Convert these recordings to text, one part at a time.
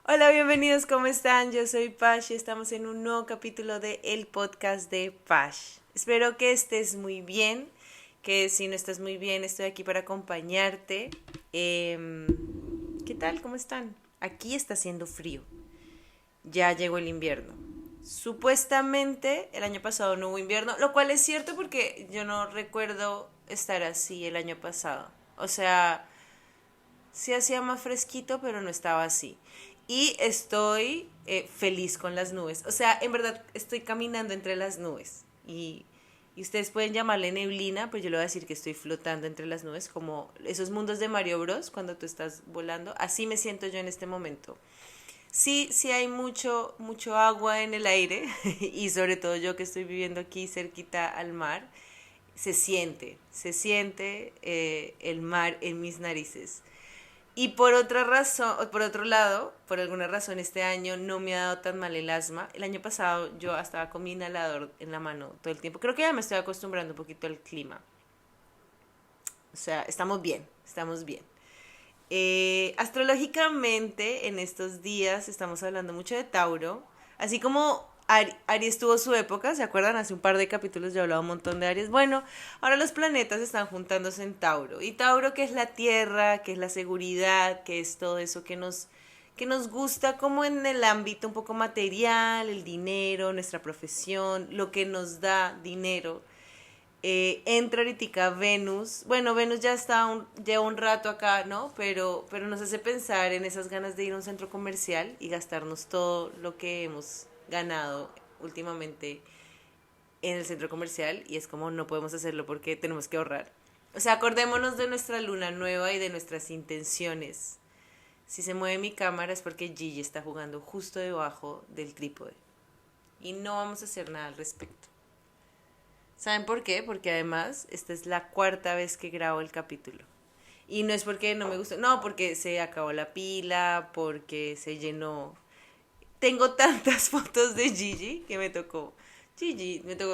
Hola, bienvenidos, ¿cómo están? Yo soy Pash y estamos en un nuevo capítulo de el podcast de Pash. Espero que estés muy bien, que si no estás muy bien estoy aquí para acompañarte. Em, ¿Qué tal? ¿Cómo están? Aquí está haciendo frío. Ya llegó el invierno. Supuestamente el año pasado no hubo invierno, lo cual es cierto porque yo no recuerdo estar así el año pasado. O sea, sí hacía más fresquito, pero no estaba así. Y estoy feliz con las nubes. O sea, en verdad estoy caminando entre las nubes. Y ustedes pueden llamarle neblina, pero yo le voy a decir que estoy flotando entre las nubes, como esos mundos de Mario Bros. Cuando tú estás volando. Así me siento yo en este momento. Sí, sí hay mucho agua en el aire y sobre todo yo que estoy viviendo aquí cerquita al mar, se siente el mar en mis narices. Y por otra razón, o por otro lado, por alguna razón este año no me ha dado tan mal el asma. El año pasado yo estaba con mi inhalador en la mano todo el tiempo. Creo que ya me estoy acostumbrando un poquito al clima. O sea, estamos bien, estamos bien. Astrológicamente, en estos días estamos hablando mucho de Tauro. Así como Aries tuvo su época, ¿se acuerdan? Hace un par de capítulos yo hablaba un montón de Aries. Bueno, ahora los planetas están juntándose en Tauro. Y Tauro, que es la tierra, que es la seguridad, que es todo eso que nos gusta como en el ámbito un poco material, el dinero, nuestra profesión, lo que nos da dinero. Entra ahorita Venus. Bueno, Venus ya lleva un rato acá, ¿no? Pero nos hace pensar en esas ganas de ir a un centro comercial y gastarnos todo lo que hemos ganado últimamente en el centro comercial. Y es como no podemos hacerlo porque tenemos que ahorrar. O sea, acordémonos de nuestra luna nueva y de nuestras intenciones. Si se mueve mi cámara es porque Gigi está jugando justo debajo del trípode. Y no vamos a hacer nada al respecto. ¿Saben por qué? Porque además esta es la cuarta vez que grabo el capítulo. Y no es porque no me gustó, no, porque se acabó la pila, porque se llenó. Tengo tantas fotos de Gigi que me tocó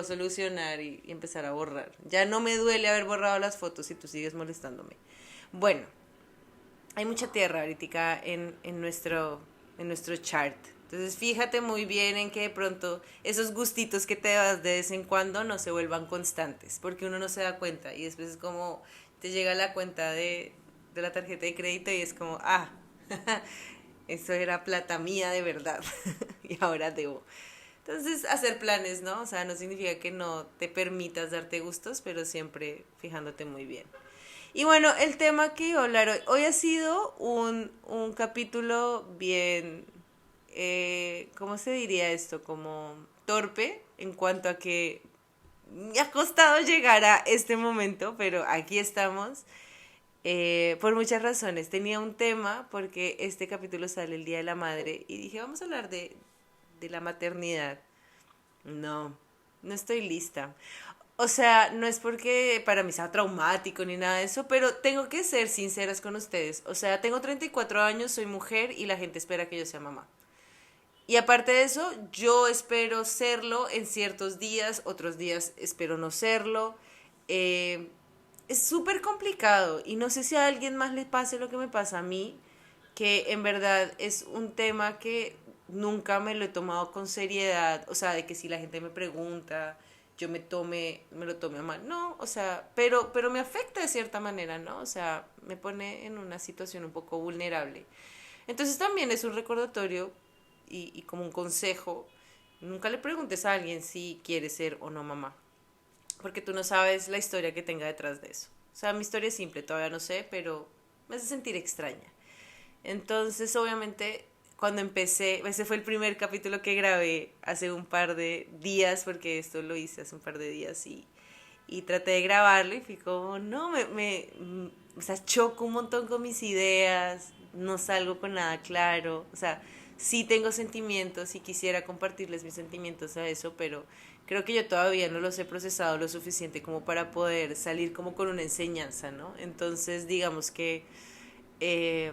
solucionar y empezar a borrar. Ya no me duele haber borrado las fotos si tú sigues molestándome. Bueno, hay mucha tierra ahorita en nuestro chart. Entonces fíjate muy bien en que de pronto esos gustitos que te das de vez en cuando no se vuelvan constantes, porque uno no se da cuenta y después es como te llega la cuenta de la tarjeta de crédito y es como, eso era plata mía de verdad y ahora debo. Entonces hacer planes, ¿no? O sea, no significa que no te permitas darte gustos, pero siempre fijándote muy bien. Y bueno, el tema que iba a hablar hoy ha sido un capítulo bien, ¿cómo se diría esto? Como torpe en cuanto a que me ha costado llegar a este momento, pero aquí estamos. Por muchas razones. Tenía un tema porque este capítulo sale el Día de la Madre y dije, vamos a hablar de la maternidad. No, no estoy lista. O sea, no es porque para mí sea traumático ni nada de eso, pero tengo que ser sinceras con ustedes. O sea, tengo 34 años, soy mujer y la gente espera que yo sea mamá. Y aparte de eso, yo espero serlo en ciertos días, otros días espero no serlo. Eh, es súper complicado y no sé si a alguien más le pase lo que me pasa a mí, que en verdad es un tema que nunca me lo he tomado con seriedad, o sea, de que si la gente me pregunta, yo me lo tome a mal, no, o sea, pero me afecta de cierta manera, ¿no? O sea, me pone en una situación un poco vulnerable. Entonces también es un recordatorio y como un consejo, nunca le preguntes a alguien si quiere ser o no mamá, porque tú no sabes la historia que tenga detrás de eso. O sea, mi historia es simple, todavía no sé, pero me hace sentir extraña. Entonces, obviamente, cuando empecé, ese fue el primer capítulo que grabé hace un par de días, porque esto lo hice hace un par de días y traté de grabarlo y fui como, no, o sea, choco un montón con mis ideas, no salgo con nada claro, o sea, sí tengo sentimientos y quisiera compartirles mis sentimientos a eso, pero creo que yo todavía no los he procesado lo suficiente como para poder salir como con una enseñanza, ¿no? Entonces, digamos que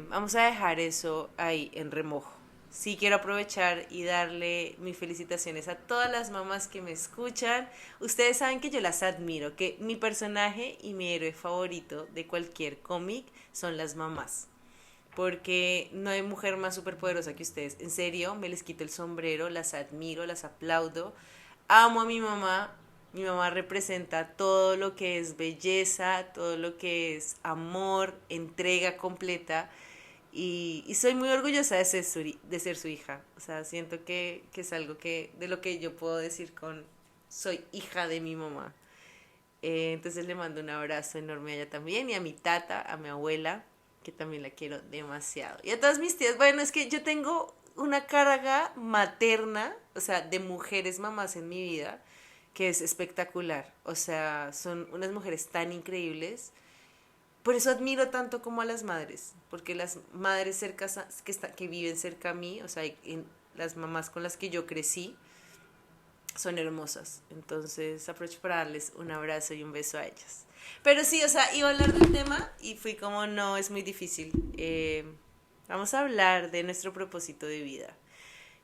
vamos a dejar eso ahí en remojo. Sí quiero aprovechar y darle mis felicitaciones a todas las mamás que me escuchan. Ustedes saben que yo las admiro, que mi personaje y mi héroe favorito de cualquier cómic son las mamás. porque no hay mujer más superpoderosa que ustedes. En serio, me les quito el sombrero, las admiro, las aplaudo. Amo a mi mamá representa todo lo que es belleza, todo lo que es amor, entrega completa. Y soy muy orgullosa de ser su hija. O sea, siento que es algo de lo que yo puedo decir con soy hija de mi mamá. Entonces le mando un abrazo enorme a ella también y a mi tata, a mi abuela, que también la quiero demasiado. Y a todas mis tías, bueno, es que yo tengo una carga materna, o sea, de mujeres mamás en mi vida, que es espectacular. O sea, son unas mujeres tan increíbles. Por eso admiro tanto como a las madres, porque las madres que viven cerca a mí, o sea, las mamás con las que yo crecí, son hermosas. Entonces aprovecho para darles un abrazo y un beso a ellas. Pero sí, o sea, iba a hablar del tema y fui como, no, es muy difícil. Vamos a hablar de nuestro propósito de vida.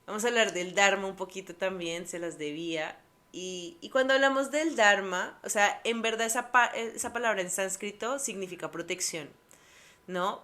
Vamos a hablar del Dharma un poquito también, se las debía. Y cuando hablamos del Dharma, o sea, en verdad esa palabra en sánscrito significa protección, ¿no?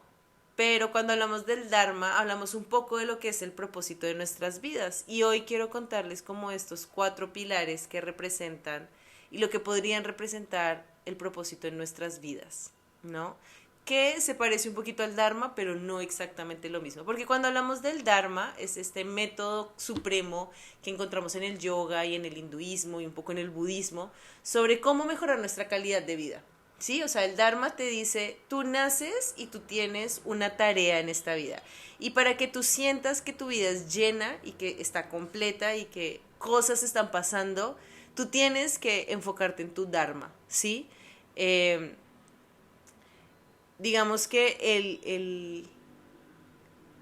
Pero cuando hablamos del Dharma, hablamos un poco de lo que es el propósito de nuestras vidas. Y hoy quiero contarles como estos 4 pilares que representan y lo que podrían representar el propósito en nuestras vidas, ¿no? Que se parece un poquito al Dharma, pero no exactamente lo mismo. Porque cuando hablamos del Dharma, es este método supremo que encontramos en el yoga y en el hinduismo y un poco en el budismo, sobre cómo mejorar nuestra calidad de vida. ¿Sí? O sea, el Dharma te dice, tú naces y tú tienes una tarea en esta vida. Y para que tú sientas que tu vida es llena y que está completa y que cosas están pasando, tú tienes que enfocarte en tu Dharma, ¿sí? Digamos que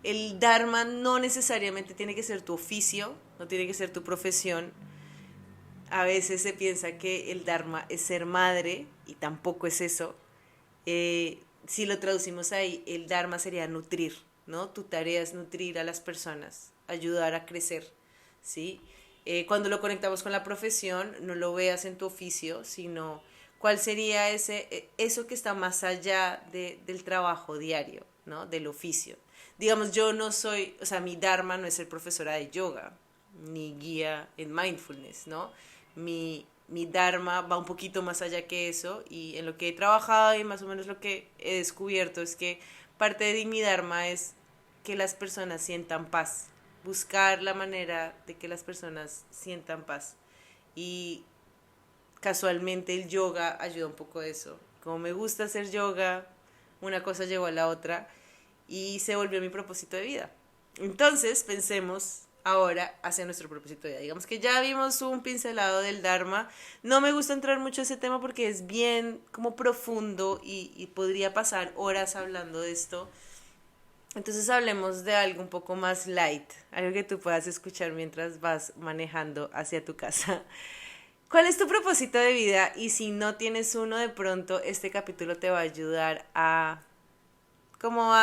el Dharma no necesariamente tiene que ser tu oficio, no tiene que ser tu profesión. A veces se piensa que el Dharma es ser madre y tampoco es eso. Si lo traducimos ahí, el Dharma sería nutrir, ¿no? Tu tarea es nutrir a las personas, ayudar a crecer, ¿sí? Cuando lo conectamos con la profesión, no lo veas en tu oficio, sino cuál sería eso que está más allá del trabajo diario, ¿no? Del oficio. Digamos, yo no soy, o sea, mi Dharma no es ser profesora de yoga, ni guía en mindfulness, ¿no? Mi Dharma va un poquito más allá que eso y en lo que he trabajado y más o menos lo que he descubierto es que parte de mi Dharma es que las personas sientan paz, buscar la manera de que las personas sientan paz y casualmente el yoga ayuda un poco a eso. Como me gusta hacer yoga, una cosa llevó a la otra y se volvió mi propósito de vida. Entonces pensemos ahora hacia nuestro propósito de vida. Digamos que ya vimos un pincelado del Dharma. No me gusta entrar mucho a ese tema porque es bien como profundo y podría pasar horas hablando de esto. Entonces hablemos de algo un poco más light, algo que tú puedas escuchar mientras vas manejando hacia tu casa. ¿Cuál es tu propósito de vida? Y si no tienes uno, de pronto este capítulo te va a ayudar a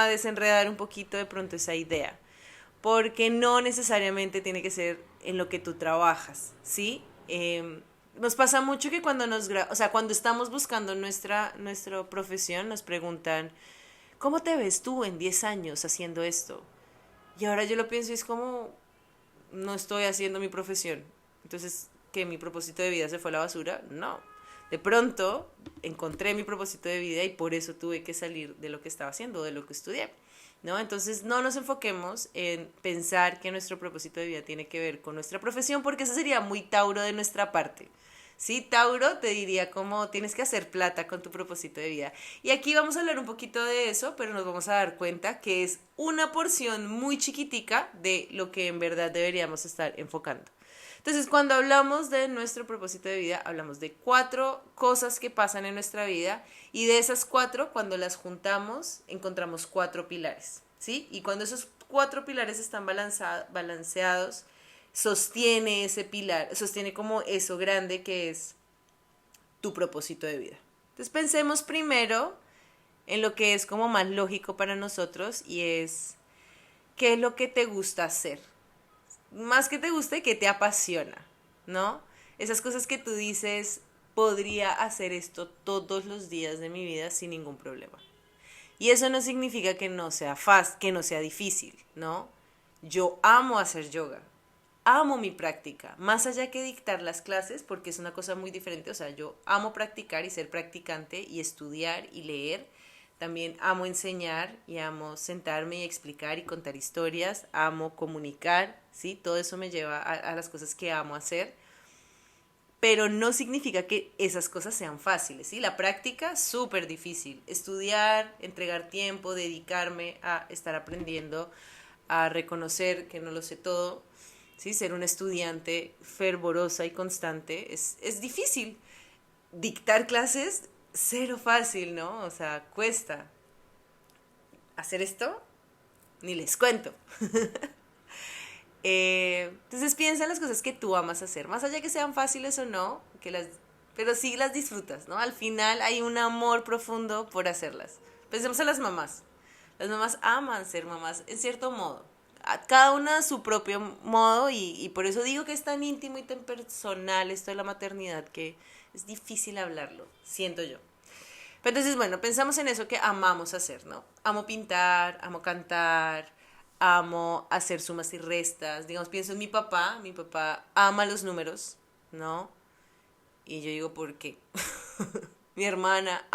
desenredar un poquito de pronto esa idea. Porque no necesariamente tiene que ser en lo que tú trabajas, ¿sí? Nos pasa mucho que cuando estamos buscando nuestra profesión, nos preguntan, ¿cómo te ves tú en 10 años haciendo esto? Y ahora yo lo pienso y es como, no estoy haciendo mi profesión. Entonces, ¿que mi propósito de vida se fue a la basura? No. De pronto encontré mi propósito de vida y por eso tuve que salir de lo que estaba haciendo, de lo que estudié, ¿no? Entonces no nos enfoquemos en pensar que nuestro propósito de vida tiene que ver con nuestra profesión, porque eso sería muy Tauro de nuestra parte. Sí, Tauro te diría como tienes que hacer plata con tu propósito de vida. Y aquí vamos a hablar un poquito de eso, pero nos vamos a dar cuenta que es una porción muy chiquitica de lo que en verdad deberíamos estar enfocando. Entonces, cuando hablamos de nuestro propósito de vida, hablamos de 4 cosas que pasan en nuestra vida y de esas 4, cuando las juntamos, encontramos 4 pilares, ¿sí? Y cuando esos 4 pilares están balanceados, sostiene ese pilar, sostiene como eso grande que es tu propósito de vida. Entonces, pensemos primero en lo que es como más lógico para nosotros y es qué es lo que te gusta hacer. Más que te guste, que te apasiona, ¿no? Esas cosas que tú dices, podría hacer esto todos los días de mi vida sin ningún problema. Y eso no significa que no sea fácil, que no sea difícil, ¿no? Yo amo hacer yoga, amo mi práctica, más allá que dictar las clases, porque es una cosa muy diferente, o sea, yo amo practicar y ser practicante y estudiar y leer, también amo enseñar y amo sentarme y explicar y contar historias, amo comunicar, ¿sí? Todo eso me lleva a las cosas que amo hacer, pero no significa que esas cosas sean fáciles, ¿sí? La práctica, súper difícil. Estudiar, entregar tiempo, dedicarme a estar aprendiendo, a reconocer que no lo sé todo, ¿sí? Ser una estudiante fervorosa y constante es difícil. Dictar clases, cero fácil, ¿no? O sea, cuesta. Hacer esto, ni les cuento. Entonces piensa en las cosas que tú amas hacer, más allá que sean fáciles o no, pero sí las disfrutas, ¿no? Al final hay un amor profundo por hacerlas. Pensemos en las mamás. Las mamás aman ser mamás en cierto modo. A cada una a su propio modo y por eso digo que es tan íntimo y tan personal esto de la maternidad que es difícil hablarlo, siento yo. Pero entonces, bueno, pensamos en eso que amamos hacer, ¿no? Amo pintar, amo cantar, amo hacer sumas y restas. Digamos, pienso en mi papá ama los números, ¿no? Y yo digo, ¿por qué? Mi hermana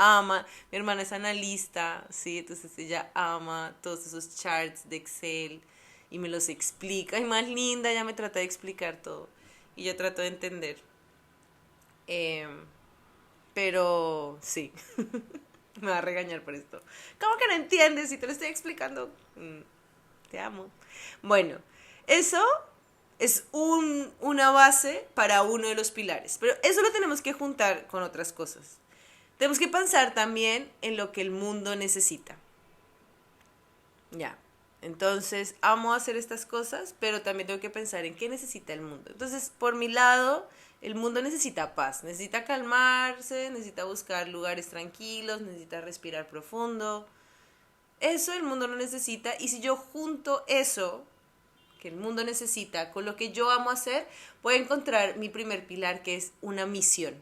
es analista, ¿sí? Entonces ella ama todos esos charts de Excel y me los explica. Y más linda, ella me trata de explicar todo. Y yo trato de entender. Pero sí, me va a regañar por esto. ¿Cómo que no entiendes si te lo estoy explicando? Te amo. Bueno, eso es una base para uno de los pilares, pero eso lo tenemos que juntar con otras cosas. Tenemos que pensar también en lo que el mundo necesita. Ya. Entonces, amo hacer estas cosas, pero también tengo que pensar en qué necesita el mundo. Entonces, por mi lado, el mundo necesita paz, necesita calmarse, necesita buscar lugares tranquilos, necesita respirar profundo. Eso el mundo lo necesita y si yo junto eso que el mundo necesita con lo que yo amo hacer, voy a encontrar mi primer pilar que es una misión.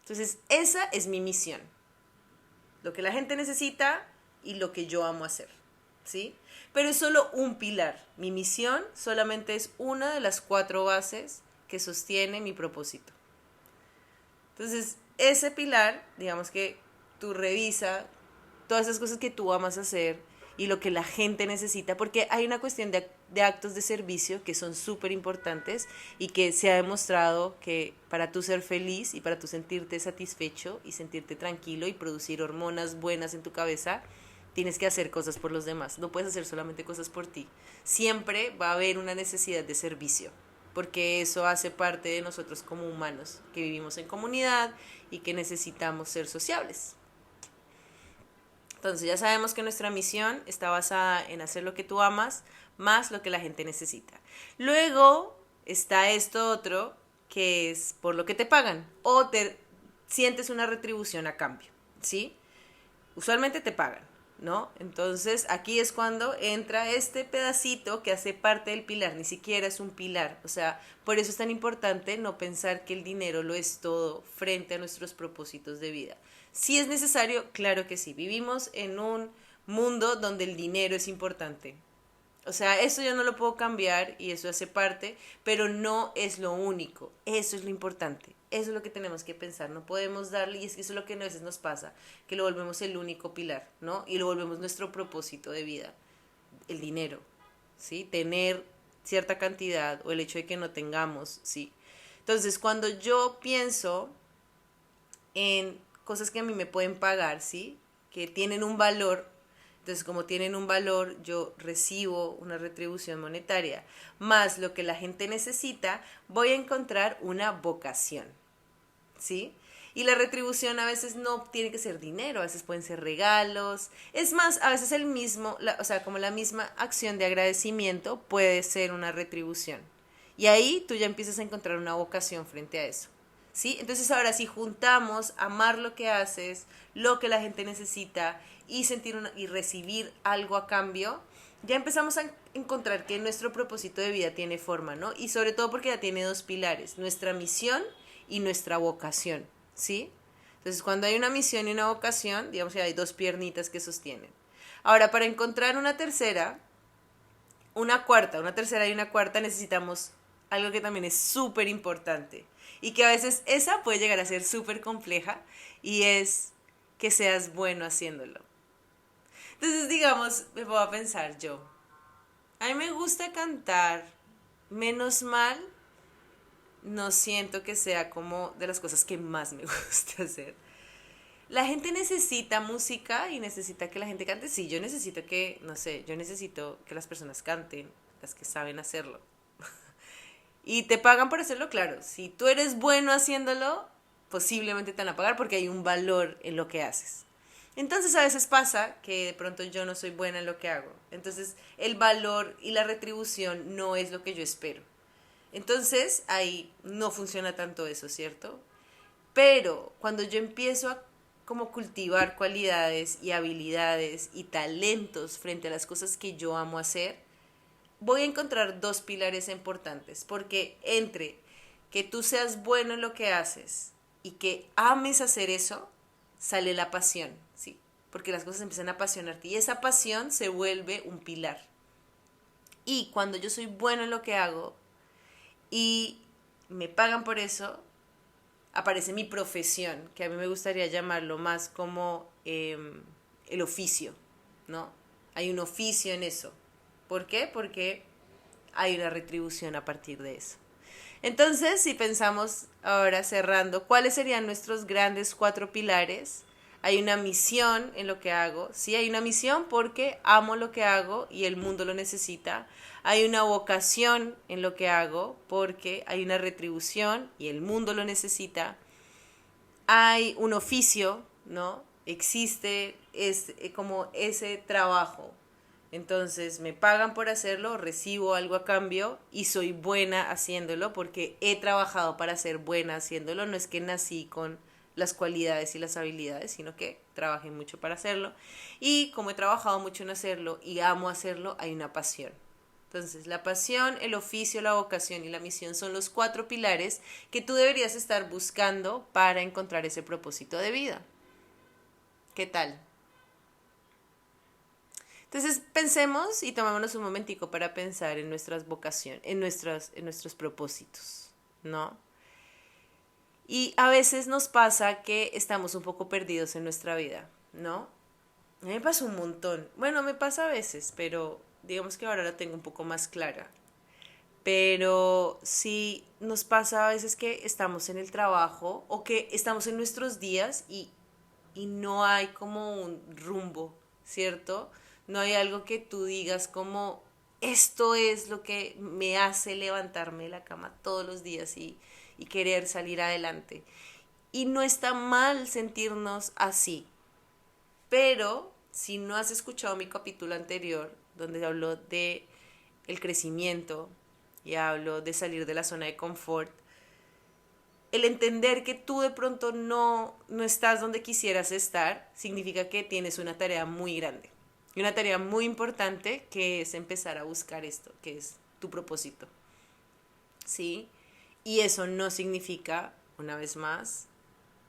Entonces, esa es mi misión. Lo que la gente necesita y lo que yo amo hacer, ¿sí? Pero es solo un pilar. Mi misión solamente es una de las 4 bases que sostiene mi propósito. Entonces, ese pilar, digamos que tú revisa todas esas cosas que tú amas hacer y lo que la gente necesita, porque hay una cuestión de actos de servicio que son súper importantes y que se ha demostrado que para tú ser feliz y para tú sentirte satisfecho y sentirte tranquilo y producir hormonas buenas en tu cabeza, tienes que hacer cosas por los demás, no puedes hacer solamente cosas por ti. Siempre va a haber una necesidad de servicio, porque eso hace parte de nosotros como humanos, que vivimos en comunidad y que necesitamos ser sociables. Entonces ya sabemos que nuestra misión está basada en hacer lo que tú amas, más lo que la gente necesita. Luego está esto otro, que es por lo que te pagan, o te sientes una retribución a cambio, ¿sí? Usualmente te pagan, ¿no? Entonces aquí es cuando entra este pedacito que hace parte del pilar, ni siquiera es un pilar, o sea, por eso es tan importante no pensar que el dinero lo es todo frente a nuestros propósitos de vida. Si es necesario, claro que sí, vivimos en un mundo donde el dinero es importante. O sea, eso yo no lo puedo cambiar y eso hace parte, pero no es lo único, eso es lo importante, eso es lo que tenemos que pensar, no podemos darle, y es que eso es lo que a veces nos pasa, que lo volvemos el único pilar, ¿no? Y lo volvemos nuestro propósito de vida, el dinero, ¿sí? Tener cierta cantidad o el hecho de que no tengamos, ¿sí? Entonces, cuando yo pienso en cosas que a mí me pueden pagar, ¿sí? Que tienen un valor. Entonces, como tienen un valor, yo recibo una retribución monetaria, más lo que la gente necesita, voy a encontrar una vocación, ¿sí? Y la retribución a veces no tiene que ser dinero, a veces pueden ser regalos. Es más, a veces o sea, como la misma acción de agradecimiento puede ser una retribución. Y ahí tú ya empiezas a encontrar una vocación frente a eso. ¿Sí? Entonces ahora si juntamos amar lo que haces, lo que la gente necesita y y recibir algo a cambio, ya empezamos a encontrar que nuestro propósito de vida tiene forma, ¿no? Y sobre todo porque ya tiene 2 pilares, nuestra misión y nuestra vocación, ¿sí? Entonces, cuando hay una misión y una vocación, digamos que hay dos piernitas que sostienen. Ahora, para encontrar una tercera, una tercera y una cuarta, necesitamos algo que también es súper importante y que a veces esa puede llegar a ser súper compleja y es que seas bueno haciéndolo. Entonces, digamos, me puedo a pensar yo, a mí me gusta cantar, menos mal, no siento que sea como de las cosas que más me gusta hacer. La gente necesita música y necesita que la gente cante. Sí, yo necesito que, no sé, yo necesito que las personas canten, las que saben hacerlo. Y te pagan por hacerlo, claro. Si tú eres bueno haciéndolo, posiblemente te van a pagar porque hay un valor en lo que haces. Entonces a veces pasa que de pronto yo no soy buena en lo que hago. Entonces el valor y la retribución no es lo que yo espero. Entonces ahí no funciona tanto eso, ¿cierto? Pero cuando yo empiezo a como cultivar cualidades y habilidades y talentos frente a las cosas que yo amo hacer, voy a encontrar dos pilares importantes, porque entre que tú seas bueno en lo que haces y que ames hacer eso, sale la pasión, ¿sí? Porque las cosas empiezan a apasionarte y esa pasión se vuelve un pilar. Y cuando yo soy bueno en lo que hago y me pagan por eso, aparece mi profesión, que a mí me gustaría llamarlo más como el oficio, ¿no? Hay un oficio en eso. ¿Por qué? Porque hay una retribución a partir de eso. Entonces, si pensamos ahora cerrando, ¿cuáles serían nuestros grandes cuatro pilares? Hay una misión en lo que hago. Sí, hay una misión porque amo lo que hago y el mundo lo necesita. Hay una vocación en lo que hago porque hay una retribución y el mundo lo necesita. Hay un oficio, ¿no? Existe como ese trabajo. Entonces me pagan por hacerlo, recibo algo a cambio y soy buena haciéndolo porque he trabajado para ser buena haciéndolo. No es que nací con las cualidades y las habilidades, sino que trabajé mucho para hacerlo. Y como he trabajado mucho en hacerlo y amo hacerlo, hay una pasión. Entonces, la pasión, el oficio, la vocación y la misión son los cuatro pilares que tú deberías estar buscando para encontrar ese propósito de vida. ¿Qué tal? Entonces, pensemos y tomémonos un momentico para pensar en nuestras vocaciones, en nuestros propósitos, ¿no? Y a veces nos pasa que estamos un poco perdidos en nuestra vida, ¿no? A mí me pasa un montón. Bueno, me pasa a veces, pero digamos que ahora la tengo un poco más clara. Pero sí nos pasa a veces que estamos en el trabajo o que estamos en nuestros días y no hay como un rumbo, ¿cierto? No hay algo que tú digas como esto es lo que me hace levantarme de la cama todos los días y querer salir adelante. Y no está mal sentirnos así, pero si no has escuchado mi capítulo anterior, donde hablo de el crecimiento y hablo de salir de la zona de confort, el entender que tú de pronto no estás donde quisieras estar, significa que tienes una tarea muy grande. Y una tarea muy importante que es empezar a buscar esto, que es tu propósito. ¿Sí? Y eso no significa, una vez más,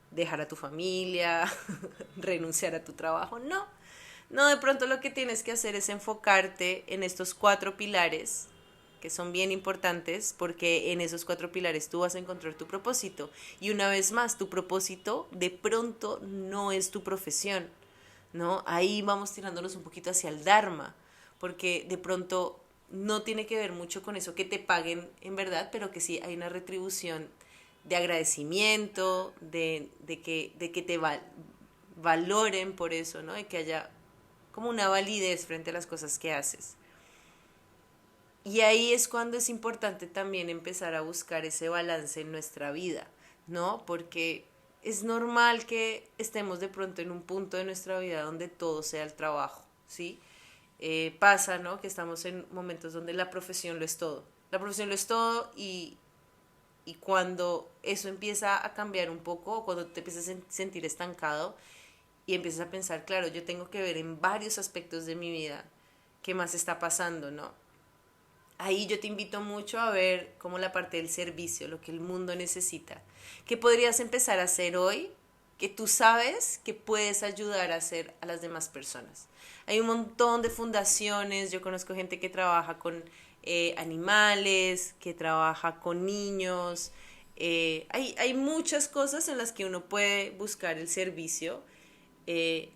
dejar a tu familia, renunciar a tu trabajo, no. No, de pronto lo que tienes que hacer es enfocarte en estos cuatro pilares que son bien importantes porque en esos cuatro pilares tú vas a encontrar tu propósito. Y una vez más, tu propósito de pronto no es tu profesión, ¿no? Ahí vamos tirándonos un poquito hacia el Dharma, porque de pronto no tiene que ver mucho con eso que te paguen en verdad, pero que sí hay una retribución de agradecimiento, de que te valoren por eso, ¿no? De que haya como una validez frente a las cosas que haces. Y ahí es cuando es importante también empezar a buscar ese balance en nuestra vida, ¿no? Porque es normal que estemos de pronto en un punto de nuestra vida donde todo sea el trabajo, ¿sí? Pasa, ¿no? Que estamos en momentos donde la profesión lo es todo. La profesión lo es todo y cuando eso empieza a cambiar un poco, o cuando te empiezas a sentir estancado y empiezas a pensar, claro, yo tengo que ver en varios aspectos de mi vida qué más está pasando, ¿no? Ahí yo te invito mucho a ver como la parte del servicio, lo que el mundo necesita. ¿Qué podrías empezar a hacer hoy que tú sabes que puedes ayudar a hacer a las demás personas. Hay un montón de fundaciones, yo conozco gente que trabaja con animales, que trabaja con niños. Hay muchas cosas en las que uno puede buscar el servicio.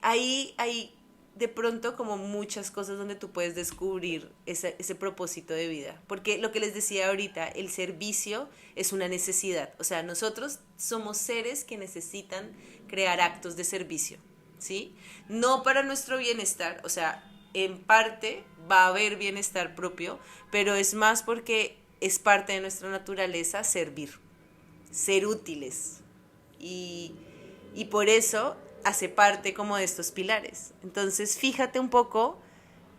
Ahí hay de pronto como muchas cosas donde tú puedes descubrir ese propósito de vida. Porque lo que les decía ahorita, el servicio es una necesidad. O sea, nosotros somos seres que necesitan crear actos de servicio, ¿sí? No para nuestro bienestar, o sea, en parte va a haber bienestar propio, pero es más porque es parte de nuestra naturaleza servir, ser útiles. Y por eso hace parte como de estos pilares. Entonces, fíjate un poco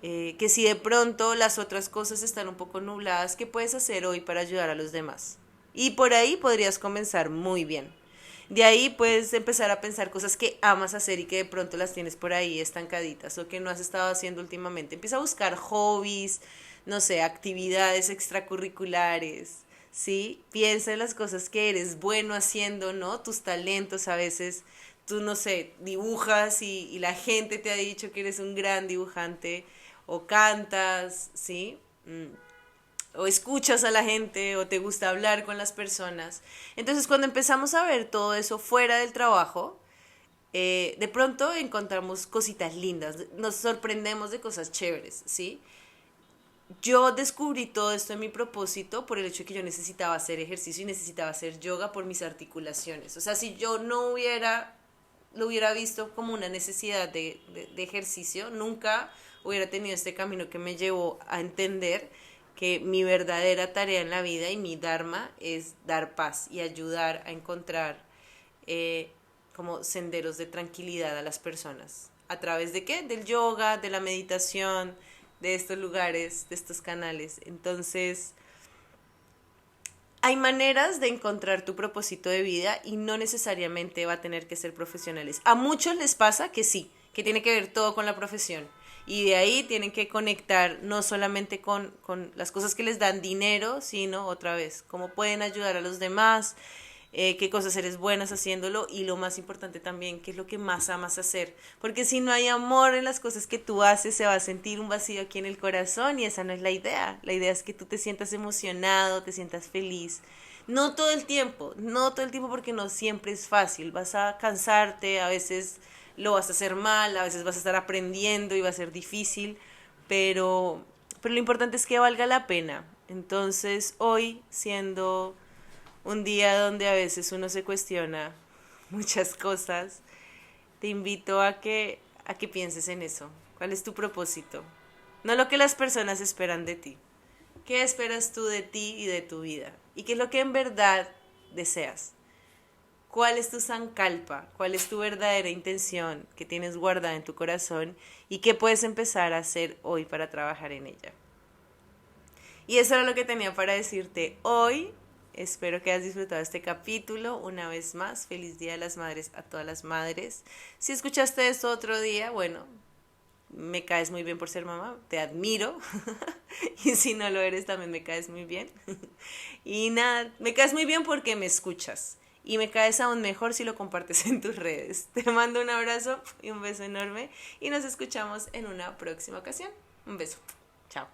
que si de pronto las otras cosas están un poco nubladas, ¿qué puedes hacer hoy para ayudar a los demás? Y por ahí podrías comenzar muy bien. De ahí puedes empezar a pensar cosas que amas hacer y que de pronto las tienes por ahí estancaditas o que no has estado haciendo últimamente. Empieza a buscar hobbies, no sé, actividades extracurriculares, ¿sí? Piensa en las cosas que eres bueno haciendo, ¿no? Tus talentos a veces. Tú, no sé, dibujas y la gente te ha dicho que eres un gran dibujante, o cantas, ¿sí? O escuchas a la gente, o te gusta hablar con las personas. Entonces, cuando empezamos a ver todo eso fuera del trabajo, de pronto encontramos cositas lindas, nos sorprendemos de cosas chéveres, ¿sí? Yo descubrí todo esto en mi propósito por el hecho de que yo necesitaba hacer ejercicio y necesitaba hacer yoga por mis articulaciones. O sea, si yo no lo hubiera visto como una necesidad de ejercicio, nunca hubiera tenido este camino que me llevó a entender que mi verdadera tarea en la vida y mi dharma es dar paz y ayudar a encontrar como senderos de tranquilidad a las personas. ¿A través de qué? Del yoga, de la meditación, de estos lugares, de estos canales. Entonces, hay maneras de encontrar tu propósito de vida y no necesariamente va a tener que ser profesionales. A muchos les pasa que sí, que tiene que ver todo con la profesión. Y de ahí tienen que conectar no solamente con las cosas que les dan dinero, sino otra vez, cómo pueden ayudar a los demás, qué cosas eres buenas haciéndolo y lo más importante también, qué es lo que más amas hacer. Porque si no hay amor en las cosas que tú haces, se va a sentir un vacío aquí en el corazón y esa no es la idea. La idea es que tú te sientas emocionado, te sientas feliz. No todo el tiempo, no todo el tiempo porque no siempre es fácil. Vas a cansarte, a veces lo vas a hacer mal, a veces vas a estar aprendiendo y va a ser difícil, pero lo importante es que valga la pena. Entonces, hoy, siendo un día donde a veces uno se cuestiona muchas cosas, te invito a que pienses en eso. ¿Cuál es tu propósito? No lo que las personas esperan de ti. ¿Qué esperas tú de ti y de tu vida? ¿Y qué es lo que en verdad deseas? ¿Cuál es tu sankalpa? ¿Cuál es tu verdadera intención que tienes guardada en tu corazón? ¿Y qué puedes empezar a hacer hoy para trabajar en ella? Y eso era lo que tenía para decirte hoy. Espero que hayas disfrutado este capítulo. Una vez más, feliz Día de las Madres a todas las madres. Si escuchaste esto otro día, bueno, me caes muy bien por ser mamá, te admiro. Y si no lo eres, también me caes muy bien. Y nada, me caes muy bien porque me escuchas. Y me caes aún mejor si lo compartes en tus redes. Te mando un abrazo y un beso enorme. Y nos escuchamos en una próxima ocasión. Un beso. Chao.